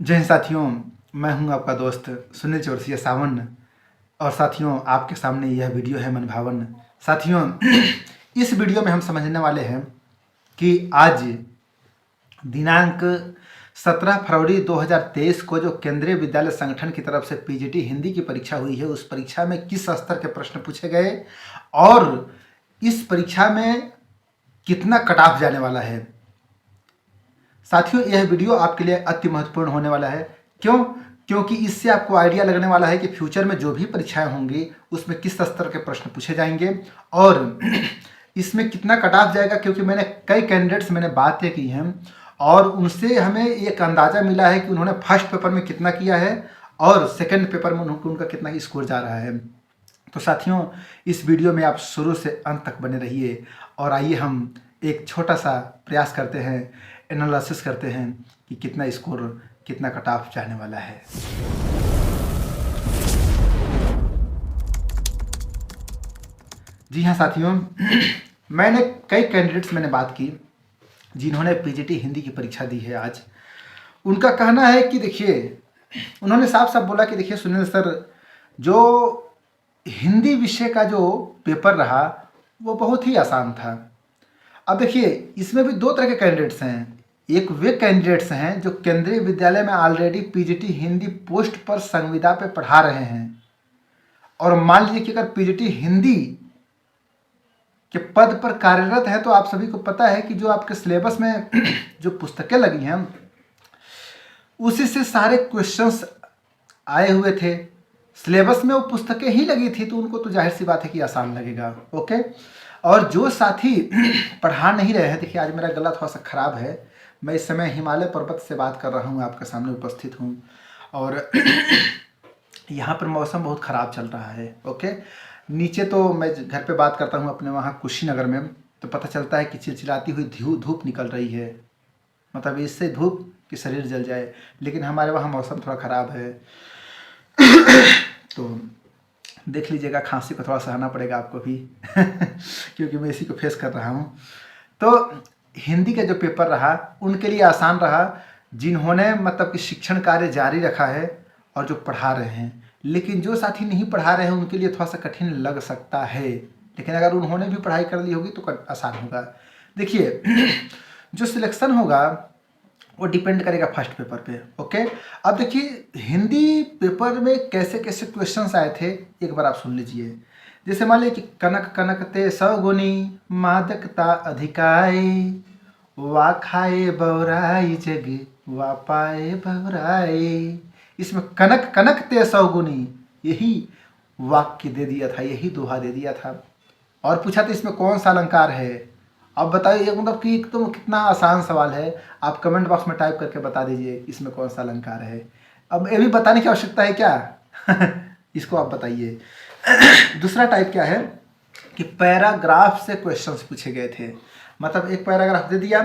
जय हिंद साथियों, मैं हूं आपका दोस्त सुनील चौरसिया सावन। और साथियों, आपके सामने यह वीडियो है मन भावन। साथियों, इस वीडियो में हम समझने वाले हैं कि आज दिनांक 17 फरवरी 2023 को जो केंद्रीय विद्यालय संगठन की तरफ से पीजीटी हिंदी की परीक्षा हुई है, उस परीक्षा में किस स्तर के प्रश्न पूछे गए और इस परीक्षा में कितना कट ऑफ जाने वाला है। साथियों, यह वीडियो आपके लिए अति महत्वपूर्ण होने वाला है। क्यों? क्योंकि इससे आपको आइडिया लगने वाला है कि फ्यूचर में जो भी परीक्षाएं होंगी उसमें किस स्तर के प्रश्न पूछे जाएंगे और इसमें कितना कट ऑफ जाएगा। क्योंकि कई कैंडिडेट्स मैंने बातें की हैं और उनसे हमें एक अंदाज़ा मिला है कि उन्होंने फर्स्ट पेपर में कितना किया है और सेकेंड पेपर में उनका कितना स्कोर जा रहा है। तो साथियों, इस वीडियो में आप शुरू से अंत तक बने रहिए और आइए हम एक छोटा सा प्रयास करते हैं, एनालिसिस करते हैं कि कितना स्कोर, कितना कट ऑफ जाने वाला है। जी हाँ साथियों, मैंने कई कैंडिडेट्स मैंने बात की जिन्होंने पीजीटी हिंदी की परीक्षा दी है। आज उनका कहना है कि देखिए, उन्होंने साफ साफ बोला कि देखिए सुनील सर, जो हिंदी विषय का जो पेपर रहा वो बहुत ही आसान था। अब देखिए, इसमें भी दो तरह के कैंडिडेट्स हैं। एक वे कैंडिडेट्स हैं जो केंद्रीय विद्यालय में ऑलरेडी पीजीटी हिंदी पोस्ट पर संविदा पे पढ़ा रहे हैं और मान लीजिए कि अगर पीजीटी हिंदी के पद पर कार्यरत है तो आप सभी को पता है कि जो आपके सिलेबस में जो पुस्तकें लगी हैं उसी से सारे क्वेश्चंस आए हुए थे। सिलेबस में वो पुस्तकें ही लगी थी तो उनको तो जाहिर सी बात है कि आसान लगेगा। ओके, और जो साथी पढ़ा नहीं रहे हैं, देखिए आज मेरा गला थोड़ा सा खराब है, मैं इस समय हिमालय पर्वत से बात कर रहा हूँ, आपके सामने उपस्थित हूँ और यहाँ पर मौसम बहुत ख़राब चल रहा है। ओके, नीचे तो मैं घर पे बात करता हूँ अपने वहाँ कुशीनगर में, तो पता चलता है कि चिलचिलाती हुई धूप निकल रही है, मतलब इससे धूप कि शरीर जल जाए। लेकिन हमारे वहाँ मौसम थोड़ा ख़राब है तो देख लीजिएगा, खांसी को थोड़ा सहना पड़ेगा आपको भी क्योंकि मैं इसी को फेस कर रहा हूँ। तो हिंदी का जो पेपर रहा उनके लिए आसान रहा जिन्होंने मतलब कि शिक्षण कार्य जारी रखा है और जो पढ़ा रहे हैं। लेकिन जो साथी नहीं पढ़ा रहे हैं उनके लिए थोड़ा सा कठिन लग सकता है, लेकिन अगर उन्होंने भी पढ़ाई कर ली होगी तो आसान होगा। देखिए जो सिलेक्शन होगा वो डिपेंड करेगा फर्स्ट पेपर पे। ओके, अब देखिए हिंदी पेपर में कैसे कैसे क्वेश्चंस आए थे, एक बार आप सुन लीजिए। जैसे मान लीजिए कि कनक कनकते सौगुनी मादकता अधिकाई, वा खाए बौराई जग वा पाए बौराई। इसमें कनक कनकते सौगुनी यही वाक्य दे दिया था, यही दोहा दे दिया था और पूछा था इसमें कौन सा अलंकार है। अब बताइए, मतलब कि एकदम कितना आसान सवाल है। आप कमेंट बॉक्स में टाइप करके बता दीजिए इसमें कौन सा अलंकार है। अब ये भी बताने की आवश्यकता है क्या इसको आप बताइए। दूसरा टाइप क्या है कि पैराग्राफ से क्वेश्चंस पूछे गए थे, मतलब एक पैराग्राफ दे दिया,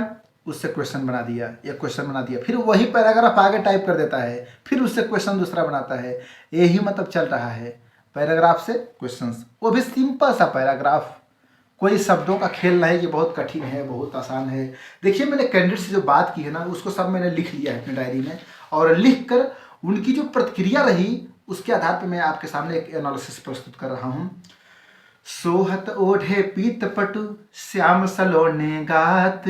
उससे क्वेश्चन बना दिया, एक क्वेश्चन बना दिया, फिर वही पैराग्राफ आगे टाइप कर देता है, फिर उससे क्वेश्चन दूसरा बनाता है। यही मतलब चल रहा है, पैराग्राफ से क्वेश्चंस, वो भी सिंपल सा पैराग्राफ, कोई शब्दों का खेल नहीं कि बहुत कठिन है बहुत आसान है। देखिए मैंने कैंडिडेट से जो बात की है ना उसको सब मैंने लिख लिया है अपनी डायरी में और लिख कर उनकी जो प्रतिक्रिया रही उसके आधार पर मैं आपके सामने एक एनालिसिस प्रस्तुत कर रहा हूँ। सोहत ओढ़े पीत पटु श्याम सलोने गात,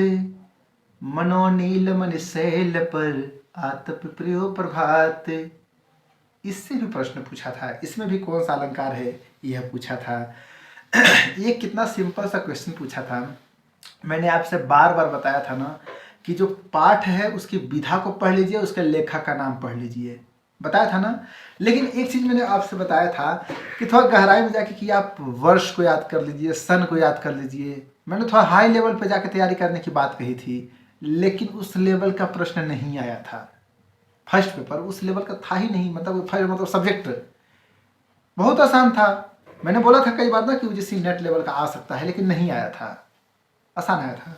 मनोनील मन शैल पर आतप प्रियो प्रभात। इससे भी प्रश्न पूछा था, इसमें भी कौन सा अलंकार है यह पूछा था। ये कितना सिंपल सा क्वेश्चन पूछा था। मैंने आपसे बार बार बताया था ना कि जो पाठ है उसकी विधा को पढ़ लीजिए, उसके लेखक का नाम पढ़ लीजिए, बताया था ना। लेकिन एक चीज़ मैंने आपसे बताया था कि थोड़ा गहराई में जाके कि आप वर्ष को याद कर लीजिए, सन को याद कर लीजिए। मैंने थोड़ा हाई लेवल पे जाके तैयारी करने की बात कही थी, लेकिन उस लेवल का प्रश्न नहीं आया था। फर्स्ट पेपर उस लेवल का था ही नहीं, मतलब सब्जेक्ट बहुत आसान था। मैंने बोला था कई बार ना कि यूजीसी नेट लेवल का आ सकता है, लेकिन नहीं आया था, आसान आया था।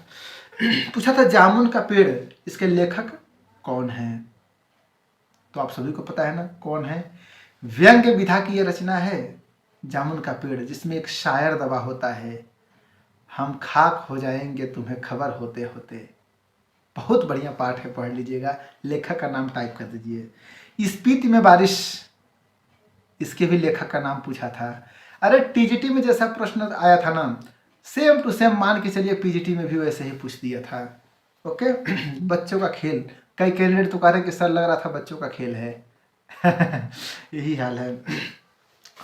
पूछा था जामुन का पेड़, इसके लेखक कौन है? तो आप सभी को पता है ना कौन है। व्यंग विधा की यह रचना है जामुन का पेड़, जिसमें एक शायर दबा होता है, हम खाक हो जाएंगे तुम्हें खबर होते होते। बहुत बढ़िया पाठ है, पढ़ लीजिएगा। लेखक का नाम टाइप कर दीजिए। स्पीति में बारिश, इसके भी लेखक का नाम पूछा था। अरे टीजीटी में जैसा प्रश्न आया था ना, सेम टू सेम मान के चलिए पीजीटी में भी वैसे ही पूछ दिया था। ओके। बच्चों का खेल, कई कैंडिडेट तो कह रहे कि सर लग रहा था बच्चों का खेल है। यही हाल है।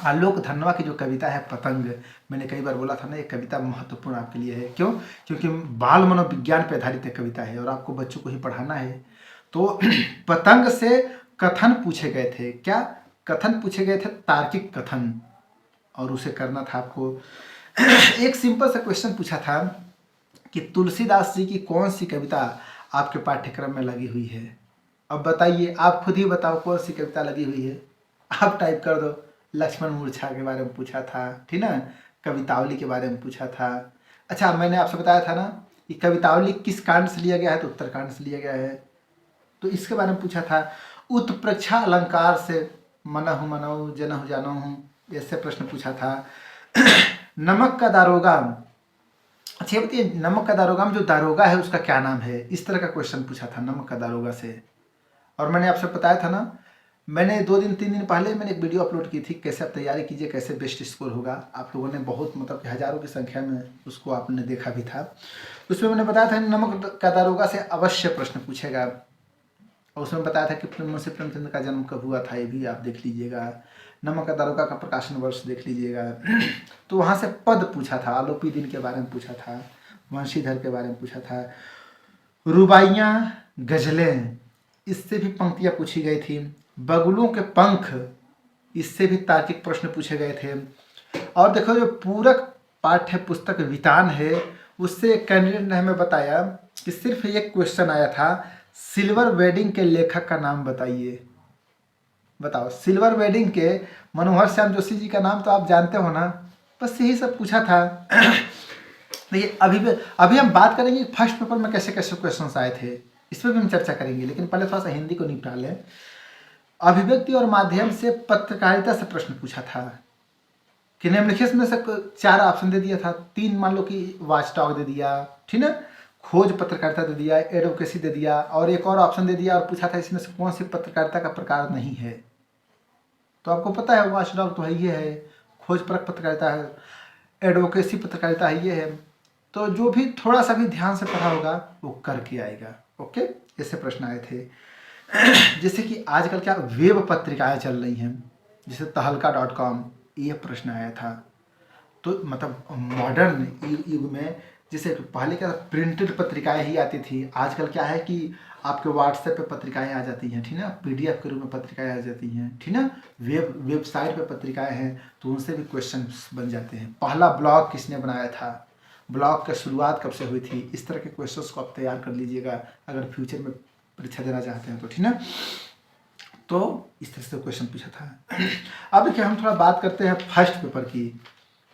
आलोक धनवा की जो कविता है पतंग, मैंने कई बार बोला था ना, ये कविता महत्वपूर्ण आपके लिए है। क्यों? क्योंकि बाल मनोविज्ञान पर आधारित एक कविता है और आपको बच्चों को ही पढ़ाना है। तो पतंग से कथन पूछे गए थे। क्या कथन पूछे गए थे? तार्किक कथन, और उसे करना था आपको। एक सिंपल सा क्वेश्चन पूछा था कि तुलसीदास जी की कौन सी कविता आपके पाठ्यक्रम में लगी हुई है। अब बताइए, आप खुद ही बताओ कौन सी कविता लगी हुई है। आप टाइप कर दो। लक्ष्मण मूर्छा के बारे में पूछा था, ठीक ना। कवितावली के बारे में पूछा था। अच्छा, मैंने आपसे बताया था ना कि कवितावली किस कांड से लिया गया है, तो उत्तरकांड से लिया गया है। तो इसके बारे में पूछा था। उत्प्रेक्षा अलंकार से मनहु मनहु जनहु जानहु, ऐसे प्रश्न पूछा था। नमक का दारोगा, अच्छा बताइए, नमक का दारोगा में जो दारोगा है उसका क्या नाम है, इस तरह का क्वेश्चन पूछा था नमक का दारोगा से। और मैंने आपसे बताया था ना, मैंने 2-3 दिन पहले मैंने एक वीडियो अपलोड की थी, कैसे आप तैयारी कीजिए, कैसे बेस्ट स्कोर होगा। आप लोगों ने बहुत, मतलब कि हज़ारों की संख्या में उसको आपने देखा भी था। उसमें मैंने बताया था नमक का दारोगा से अवश्य प्रश्न पूछेगा। और उसमें बताया था कि मुंशी प्रेमचंद का जन्म कब हुआ था, ये भी आप देख लीजिएगा। नमक का दारोगा का प्रकाशन वर्ष देख लीजिएगा। तो वहाँ से पद पूछा था, आलोपी दिन के बारे में पूछा था, वंशीधर के बारे में पूछा था, रुबाइयाँ गजलें, इससे भी पंक्तियाँ पूछी गई थी। बगुलों के पंख, इससे भी तार्किक प्रश्न पूछे गए थे। और देखो, जो पूरक पाठ्य पुस्तक वितान है, उससे एक कैंडिडेट ने हमें बताया कि सिर्फ एक क्वेश्चन आया था, सिल्वर वेडिंग के लेखक का नाम बताइए। बताओ, सिल्वर वेडिंग के मनोहर श्याम जोशी जी का नाम तो आप जानते हो ना। बस यही सब पूछा था। देखिए, अभी हम बात करेंगे फर्स्ट पेपर में कैसे कैसे क्वेश्चन आए थे, इस पर भी हम चर्चा करेंगे। लेकिन पहले थोड़ा सा हिंदी को निपटा लें। अभिव्यक्ति और माध्यम से पत्रकारिता से प्रश्न पूछा था कि निम्नलिखित में से 4 ऑप्शन दे दिया था। 3 मान लो कि वॉच टॉक दे दिया, ठीक ना, खोज पत्रकारिता दे दिया, एडवोकेसी दे दिया, और एक और ऑप्शन दे दिया और पूछा था इसमें से कौन सी पत्रकारिता का प्रकार नहीं है। तो आपको पता है वॉच डॉग तो है ये है, खोज परक पत्रकारिता है, एडवोकेसी पत्रकारिता है ये है। तो जो भी थोड़ा सा भी ध्यान से पढ़ा होगा वो करके आएगा। ओके, ऐसे प्रश्न आए थे। जैसे कि आजकल क्या वेब पत्रिकाएं चल रही हैं, जैसे तहलका.com, ये प्रश्न आया था। तो मतलब मॉडर्न युग में, जैसे पहले क्या प्रिंटेड पत्रिकाएं ही आती थी, आजकल क्या है कि आपके व्हाट्सएप पे पत्रिकाएं आ जाती हैं, ठीक ना, पीडीएफ के रूप में पत्रिकाएं आ जाती हैं, ठीक ना, वेबसाइट पे पत्रिकाएं हैं, तो उनसे भी क्वेश्चन बन जाते हैं। पहला ब्लॉग किसने बनाया था, ब्लॉग की शुरुआत कब से हुई थी, इस तरह के क्वेश्चंस को आप तैयार कर लीजिएगा अगर फ्यूचर में परीक्षा देना चाहते हैं तो, ठीक ना। तो इस तरह से क्वेश्चन पूछा था। अब देखिए, हम थोड़ा बात करते हैं फर्स्ट पेपर की।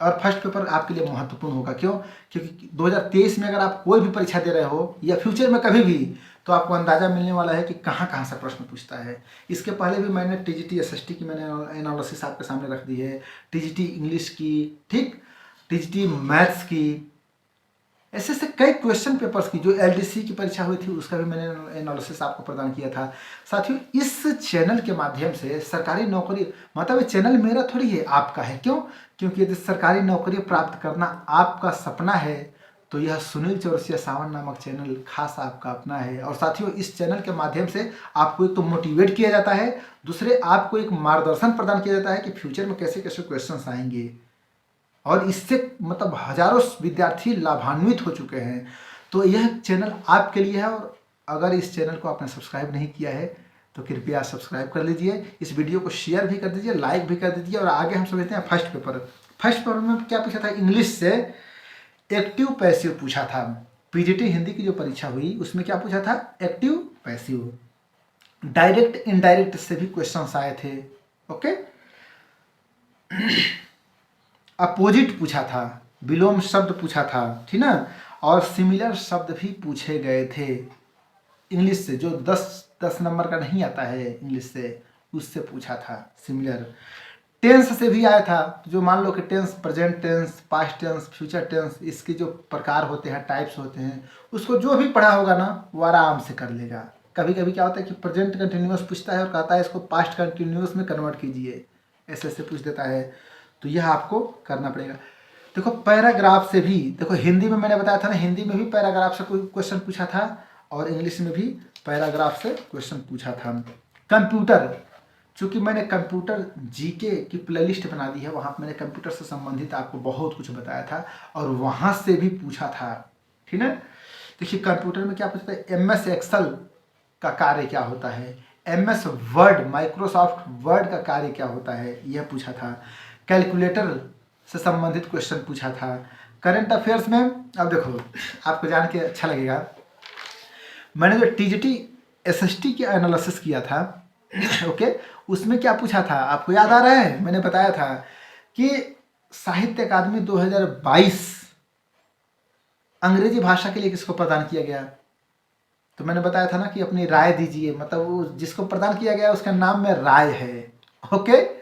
और फर्स्ट पेपर आपके लिए महत्वपूर्ण होगा। क्यों? क्योंकि 2023 में अगर आप कोई भी परीक्षा दे रहे हो या फ्यूचर में कभी भी, तो आपको अंदाज़ा मिलने वाला है कि कहाँ कहाँ से प्रश्न पूछता है। इसके पहले भी मैंने टीजीटी एसएसटी की मैंने एनालिसिस आपके सामने रख दी है, टीजीटी इंग्लिश की, ठीक, टीजीटी मैथ्स की, ऐसे ऐसे कई क्वेश्चन पेपर्स की, जो एलडीसी की परीक्षा हुई थी उसका भी मैंने एनालिसिस आपको प्रदान किया था। साथियों, इस चैनल के माध्यम से सरकारी नौकरी, मतलब ये चैनल मेरा थोड़ी है, आपका है। क्यों? क्योंकि यदि सरकारी नौकरी प्राप्त करना आपका सपना है तो यह सुनील चौरसिया सावन नामक चैनल खास आपका अपना है। और साथियों, इस चैनल के माध्यम से आपको एक तो मोटिवेट किया जाता है, दूसरे आपको एक मार्गदर्शन प्रदान किया जाता है कि फ्यूचर में कैसे कैसे क्वेश्चन आएंगे। और इससे मतलब हजारों विद्यार्थी लाभान्वित हो चुके हैं। तो यह चैनल आपके लिए है। और अगर इस चैनल को आपने सब्सक्राइब नहीं किया है तो कृपया सब्सक्राइब कर लीजिए, इस वीडियो को शेयर भी कर दीजिए, लाइक भी कर दीजिए। और आगे हम समझते हैं फर्स्ट पेपर। फर्स्ट पेपर में क्या पूछा था? इंग्लिश से एक्टिव पैसिव पूछा था। पीजीटी हिंदी की जो परीक्षा हुई उसमें क्या पूछा था? Active passive. डायरेक्ट इनडायरेक्ट से भी क्वेश्चन आए थे। ओके, अपोजिट पूछा था, विलोम शब्द पूछा था, ठीक ना, और सिमिलर शब्द भी पूछे गए थे इंग्लिश से, जो 10 नंबर का नहीं आता है इंग्लिश से, उससे पूछा था सिमिलर। टेंस से भी आया था, जो मान लो कि tense, present tense, past tense, future tense, इसके जो प्रकार होते हैं, टाइप्स होते हैं, उसको जो भी पढ़ा होगा ना वो आराम से कर लेगा। कभी कभी क्या होता है कि प्रेजेंट कंटिन्यूअस पूछता है और कहता है इसको पास्ट कंटिन्यूअस में कन्वर्ट कीजिए, ऐसे ऐसे पूछ देता है, तो यह आपको करना पड़ेगा। देखो पैराग्राफ से भी, देखो हिंदी में मैंने बताया था ना, हिंदी में भी पैराग्राफ से कोई क्वेश्चन पूछा था और इंग्लिश में भी पैराग्राफ से क्वेश्चन पूछा था। कंप्यूटर, चूँकि मैंने कंप्यूटर जीके की प्लेलिस्ट बना दी है, वहाँ पर मैंने कंप्यूटर से संबंधित आपको बहुत कुछ बताया था और वहाँ से भी पूछा था, ठीक है। देखिए कंप्यूटर में क्या पूछता है, MS एक्सेल का कार्य क्या होता है, MS वर्ड, माइक्रोसॉफ्ट वर्ड का कार्य क्या होता है, यह पूछा था। कैलकुलेटर से संबंधित क्वेश्चन पूछा था। करंट अफेयर्स में अब देखो आपको जान के अच्छा लगेगा, मैंने जो TGT SST की एनालिसिस किया था ओके, उसमें क्या पूछा था आपको याद आ रहा है, मैंने बताया था कि साहित्य अकादमी 2022 अंग्रेजी भाषा के लिए किसको प्रदान किया गया, तो मैंने बताया था ना कि अपनी राय दीजिए, मतलब वो जिसको प्रदान किया गया उसका नाम में राय है। ओके,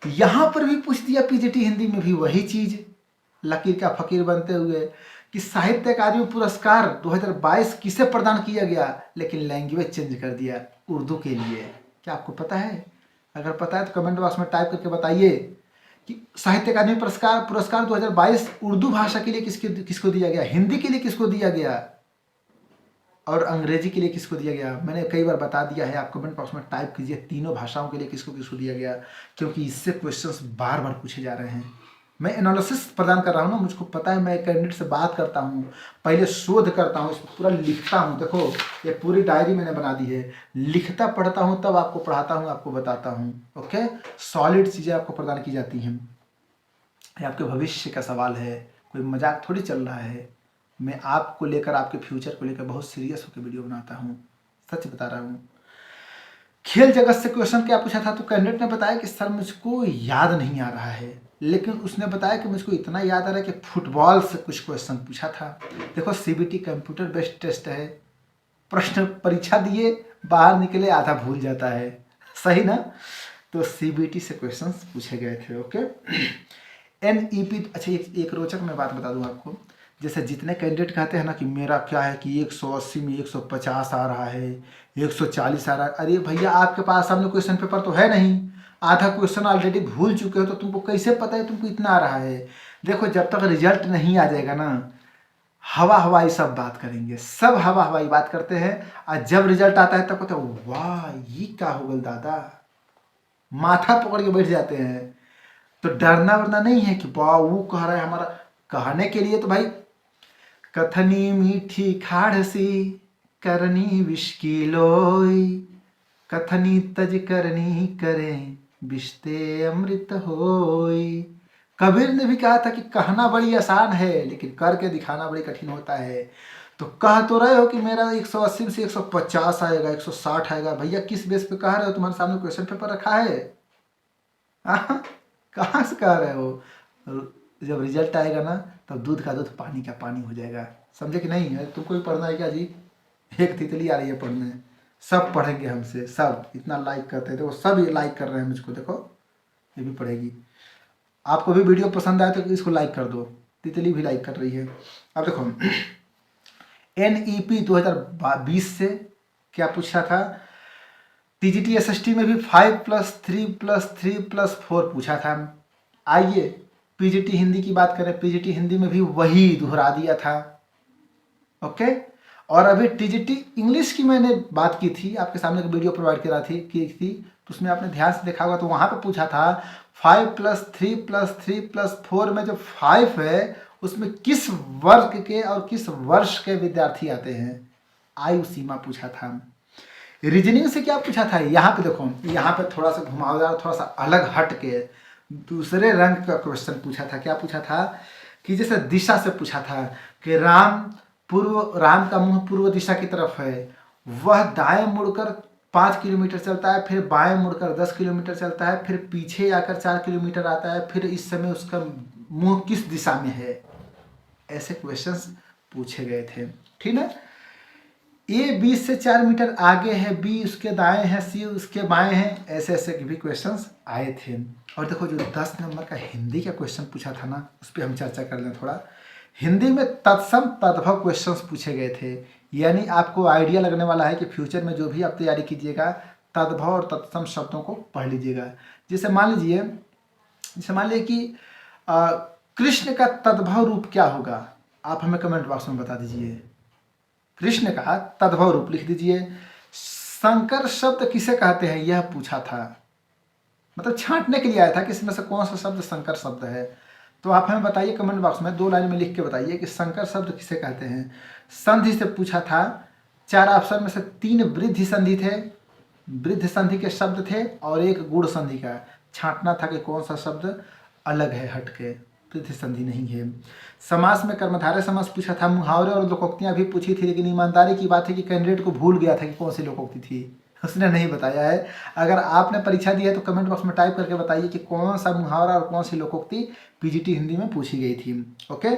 यहाँ पर भी पूछ दिया PGT हिंदी में भी वही चीज़, लकीर का फकीर बनते हुए, कि साहित्य अकादमी पुरस्कार 2022 किसे प्रदान किया गया, लेकिन लैंग्वेज चेंज कर दिया, उर्दू के लिए। क्या आपको पता है? अगर पता है तो कमेंट बॉक्स में टाइप करके बताइए कि साहित्य अकादमी पुरस्कार 2022 उर्दू भाषा के लिए किसको दिया गया, हिंदी के लिए किसको दिया गया और अंग्रेजी के लिए किसको दिया गया। मैंने कई बार बता दिया है, आप कमेंट बॉक्स में टाइप कीजिए तीनों भाषाओं के लिए किसको किसको दिया गया, क्योंकि इससे क्वेश्चंस बार बार पूछे जा रहे हैं। मैं एनालिसिस प्रदान कर रहा हूँ ना, मुझको पता है, मैं कैंडिडेट से बात करता हूँ, पहले शोध करता हूँ, इसको पूरा लिखता हूँ। देखो ये पूरी डायरी मैंने बना दी है, लिखता पढ़ता हूँ तब आपको पढ़ाता हूँ, आपको बताता हूँ। ओके, सॉलिड चीज़ें आपको प्रदान की जाती हैं। ये आपके भविष्य का सवाल है, कोई मजाक थोड़ी चल रहा है। मैं आपको लेकर, आपके फ्यूचर को लेकर बहुत सीरियस होकर वीडियो बनाता हूँ, सच बता रहा हूँ। खेल जगत से क्वेश्चन क्या पूछा था, तो कैंडिडेट ने बताया कि सर मुझको याद नहीं आ रहा है, लेकिन उसने बताया कि मुझको इतना याद आ रहा है कि फुटबॉल से कुछ क्वेश्चन पूछा था। देखो CBT कंप्यूटर बेस्ड टेस्ट है, प्रश्न परीक्षा दिए बाहर निकले आधा भूल जाता है, सही ना। तो CBT से क्वेश्चंस पूछे गए थे। ओके, NEP, अच्छा एक रोचक मैं बात बता दूं आपको, जैसे जितने कैंडिडेट कहते हैं ना कि मेरा क्या है कि 180 में 150 आ रहा है, 140 आ रहा है, अरे भैया आपके पास सामने क्वेश्चन पेपर तो है नहीं, आधा क्वेश्चन ऑलरेडी भूल चुके हो, तो तुमको कैसे पता है तुमको इतना आ रहा है। देखो जब तक रिजल्ट नहीं आ जाएगा ना, हवा हवाई सब बात करेंगे, सब हवा हवाई बात करते हैं, और जब रिजल्ट आता है तब कहते हैं वाह ये क्या हो गल दादा, माथा पकड़ के बैठ जाते हैं। तो डरना वरना नहीं है कि वाह वो कह रहा है, हमारा कहने के लिए तो भाई, कथनी मीठी खाड़सी करनी विष की लोई, कथनी तज करनी करें बिश्ते अमृत होई। कबीर ने भी कहा था कि कहना बड़ी आसान है लेकिन करके दिखाना बड़ी कठिन होता है। तो कह तो रहे हो कि मेरा 180 से 150 आएगा, 160 आएगा, भैया किस बेस पे कह रहे हो, तुम्हारे सामने क्वेश्चन पेपर रखा है, कहाँ से कह रहे हो। जब रिजल्ट आएगा ना तब दूध का दूध पानी का पानी हो जाएगा, समझे कि नहीं है। तुमको भी पढ़ना है क्या जी, एक तितली आ रही है पढ़ने, सब पढ़ेंगे हमसे, सब इतना लाइक करते हैं, देखो सब ये लाइक कर रहे हैं मुझको, देखो ये भी पढ़ेगी। आपको भी वीडियो पसंद आए तो इसको लाइक कर दो, तितली भी लाइक कर रही है। अब देखो NEP 2020 से क्या पूछा था, TGT SST में भी 5+3+3+4 पूछा था। आइए PGT हिंदी की बात करें, PGT हिंदी में भी वही दोहरा दिया था। ओके, और अभी TGT इंग्लिश की मैंने बात की थी, आपके सामने एक वीडियो प्रोवाइड करा थी तो उसमें आपने ध्यान से देखा होगा, तो वहाँ पे पूछा था 5+3+3+4 में जो 5 है उसमें किस वर्ग के और किस वर्ष के विद्यार्थी आते हैं, आयु सीमा पूछा था। रीजनिंग से क्या पूछा था, यहाँ पे देखो, यहाँ पे थोड़ा सा घुमावदार, थोड़ा सा अलग हट के दूसरे रंग का क्वेश्चन पूछा था। क्या पूछा था कि जैसे दिशा से पूछा था कि राम का मुंह पूर्व दिशा की तरफ है, वह दाएं मुड़कर 5 किलोमीटर चलता है, फिर बाएं मुड़कर 10 किलोमीटर चलता है, फिर पीछे आकर 4 किलोमीटर आता है, फिर इस समय उसका मुंह किस दिशा में है। ऐसे क्वेश्चंस पूछे गए थे, ठीक है। ए बी से 4 मीटर आगे है, बी उसके दाएं है, सी उसके बाएं है, ऐसे ऐसे भी क्वेश्चंस आए थे। और देखो जो 10 नंबर का हिंदी का क्वेश्चन पूछा था ना, उस पर हम चर्चा कर लें थोड़ा। हिंदी में तत्सम तद्भव क्वेश्चंस पूछे गए थे, यानी आपको आइडिया लगने वाला है कि फ्यूचर में जो भी आप तैयारी कीजिएगा तद्भव और तत्सम शब्दों को पढ़ लीजिएगा। जैसे मान लीजिए कि कृष्ण का तद्भव रूप क्या होगा, आप हमें कमेंट बॉक्स में बता दीजिए। कृष्ण का तद्भव रूप लिख दीजिए। शंकर शब्द किसे कहते हैं, यह पूछा था, मतलब छांटने के लिए आया था कि इसमें से कौन सा शब्द शंकर शब्द है। तो आप हमें बताइए कमेंट बॉक्स में 2 लाइन में लिख के बताइए कि शंकर शब्द किसे कहते हैं। संधि से पूछा था, 4 ऑप्शन में से 3 वृद्धि संधि थे, वृद्ध संधि के शब्द थे, और 1 गुण संधि का। छांटना था कि कौन सा शब्द अलग है हटके, वृद्धि संधि नहीं है। समास में कर्मधारय समास पूछा था, मुहावरे और लोकोक्तियां भी पूछी थी, लेकिन ईमानदारी की बात है कि कैंडिडेट को भूल गया था कि कौन सी लोकोक्ति थी, उसने नहीं बताया है। अगर आपने परीक्षा दी है तो कमेंट बॉक्स में टाइप करके बताइए कि कौन सा मुहावरा और कौन सी लोकोक्ति पीजीटी हिंदी में पूछी गई थी। ओके,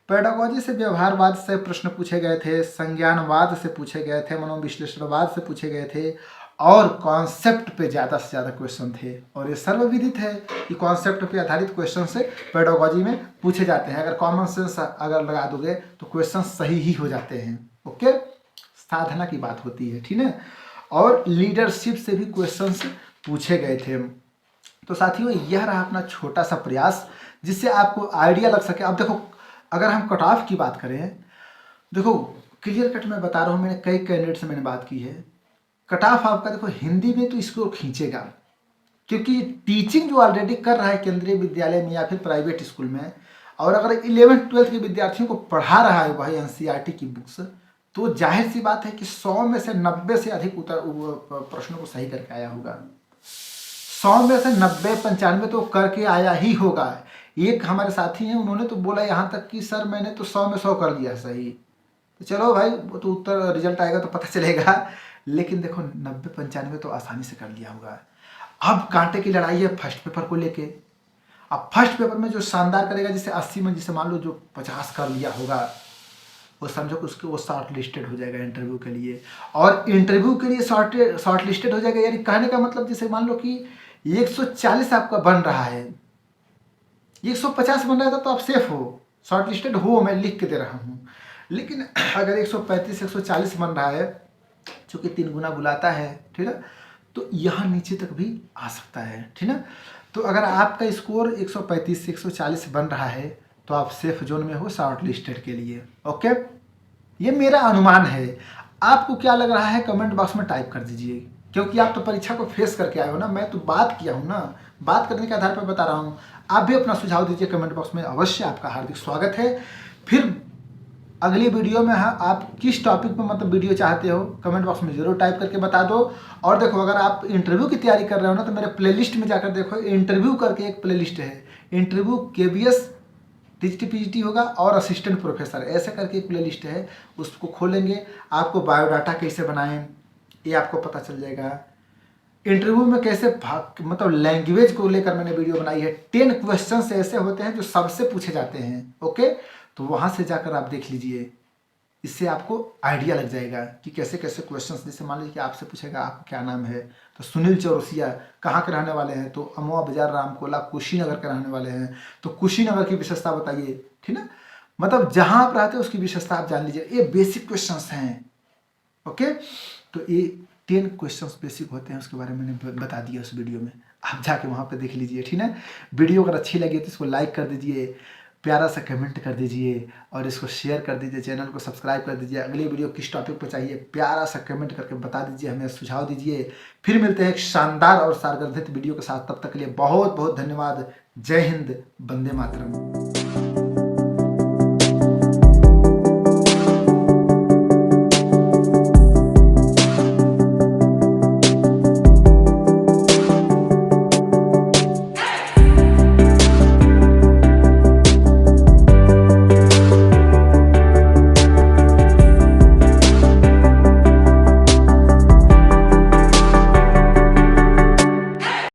पेडागोजी से व्यवहारवाद से प्रश्न पूछे गए थे, संज्ञानवाद से पूछे गए थे, मनोविश्लेषणवाद से पूछे गए थे, और कॉन्सेप्ट पे ज़्यादा से ज़्यादा क्वेश्चन थे। और ये सर्वविदित है कि कॉन्सेप्ट पे आधारित क्वेश्चन से पेडागोजी में पूछे जाते हैं। अगर कॉमन सेंस अगर लगा दोगे तो क्वेश्चन सही ही हो जाते हैं। ओके, साधना की बात होती है, ठीक है। और लीडरशिप से भी क्वेश्चंस पूछे गए थे। तो साथियों, यह रहा अपना छोटा सा प्रयास जिससे आपको आइडिया लग सके। अब देखो, अगर हम कट ऑफ की बात करें, देखो क्लियर कट मैं बता रहा हूँ, मैंने कई कैंडिडेट से मैंने बात की है, कट ऑफ आपका देखो हिंदी में तो इसको खींचेगा, क्योंकि टीचिंग जो ऑलरेडी कर रहा है केंद्रीय विद्यालय में या फिर प्राइवेट स्कूल में, और अगर 11th-12th के विद्यार्थियों को पढ़ा रहा है वही एनसीईआरटी की बुक्स, तो जाहिर सी बात है कि 100 में से 90 से अधिक प्रश्नों को सही करके आया होगा। 100 में से 90 95 तो करके आया ही होगा। एक हमारे साथी हैं, उन्होंने तो बोला यहाँ तक कि सर मैंने तो 100 में 100 कर लिया सही। तो चलो भाई, वो तो उत्तर रिजल्ट आएगा तो पता चलेगा, लेकिन देखो 90-95 तो आसानी से कर लिया होगा। अब कांटे की लड़ाई है फर्स्ट पेपर को लेके। अब फर्स्ट पेपर में जो शानदार करेगा, जैसे 80 में जिसे मान लो जो 50 कर लिया होगा, वो समझो कि उसके वो शॉर्ट लिस्टेड हो जाएगा इंटरव्यू के लिए। और इंटरव्यू के लिए शॉर्ट लिस्टेड हो जाएगा, यानी कहने का मतलब जैसे मान लो कि 140 आपका बन रहा है, 150 बन रहा था तो आप सेफ हो, शॉर्ट लिस्टेड हो, मैं लिख के दे रहा हूँ। लेकिन अगर 135 140 बन रहा है, चूँकि 3 गुना बुलाता है, ठीक है, तो यहाँ नीचे तक भी आ सकता है, ठीक है। तो अगर आपका स्कोर 135 से 140 बन रहा है तो आप सेफ जोन में हो शॉर्ट लिस्टेड के लिए। ओके, ये मेरा अनुमान है। आपको क्या लग रहा है कमेंट बॉक्स में टाइप कर दीजिए, क्योंकि आप तो परीक्षा को फेस करके आए हो ना, मैं तो बात किया हूँ ना, बात करने के आधार पर बता रहा हूँ। आप भी अपना सुझाव दीजिए कमेंट बॉक्स में, अवश्य आपका हार्दिक स्वागत है। फिर अगली वीडियो में आप किस टॉपिक पर मतलब वीडियो चाहते हो, कमेंट बॉक्स में जरूर टाइप करके बता दो। और देखो, अगर आप इंटरव्यू की तैयारी कर रहे हो ना, तो मेरे प्लेलिस्ट में जाकर देखो, इंटरव्यू करके एक प्लेलिस्ट है, इंटरव्यू केबीएस टीजीटी पीजीटी होगा और असिस्टेंट प्रोफेसर, ऐसे करके एक प्लेलिस्ट है, उसको खोलेंगे, आपको बायोडाटा कैसे बनाएं ये आपको पता चल जाएगा। इंटरव्यू में कैसे मतलब लैंग्वेज को लेकर मैंने वीडियो बनाई है, 10 क्वेश्चन ऐसे होते हैं जो सबसे पूछे जाते हैं। ओके, तो वहाँ से जाकर आप देख लीजिए, इससे आपको आइडिया लग जाएगा कि कैसे कैसे क्वेश्चंस। जैसे मान लीजिए कि आपसे पूछेगा आपका क्या नाम है, तो सुनील चौरसिया कहाँ के रहने वाले हैं, तो अमवा बाजार रामकोला कुशीनगर के रहने वाले हैं, तो कुशीनगर की विशेषता बताइए, ठीक है। मतलब जहाँ आप रहते हैं उसकी विशेषता आप जान लीजिए, ये बेसिक क्वेश्चंस हैं। ओके, तो ये 10 क्वेश्चंस बेसिक होते हैं, उसके बारे में मैंने बता दिया उस वीडियो में, आप जाके वहाँ पे देख लीजिए, ठीक है। वीडियो अगर अच्छी लगी तो इसको लाइक कर दीजिए, प्यारा सा कमेंट कर दीजिए, और इसको शेयर कर दीजिए, चैनल को सब्सक्राइब कर दीजिए। अगली वीडियो किस टॉपिक पर चाहिए प्यारा सा कमेंट करके बता दीजिए, हमें सुझाव दीजिए। फिर मिलते हैं एक शानदार और सारगर्भित वीडियो के साथ, तब तक के लिए बहुत बहुत धन्यवाद। जय हिंद, वंदे मातरम।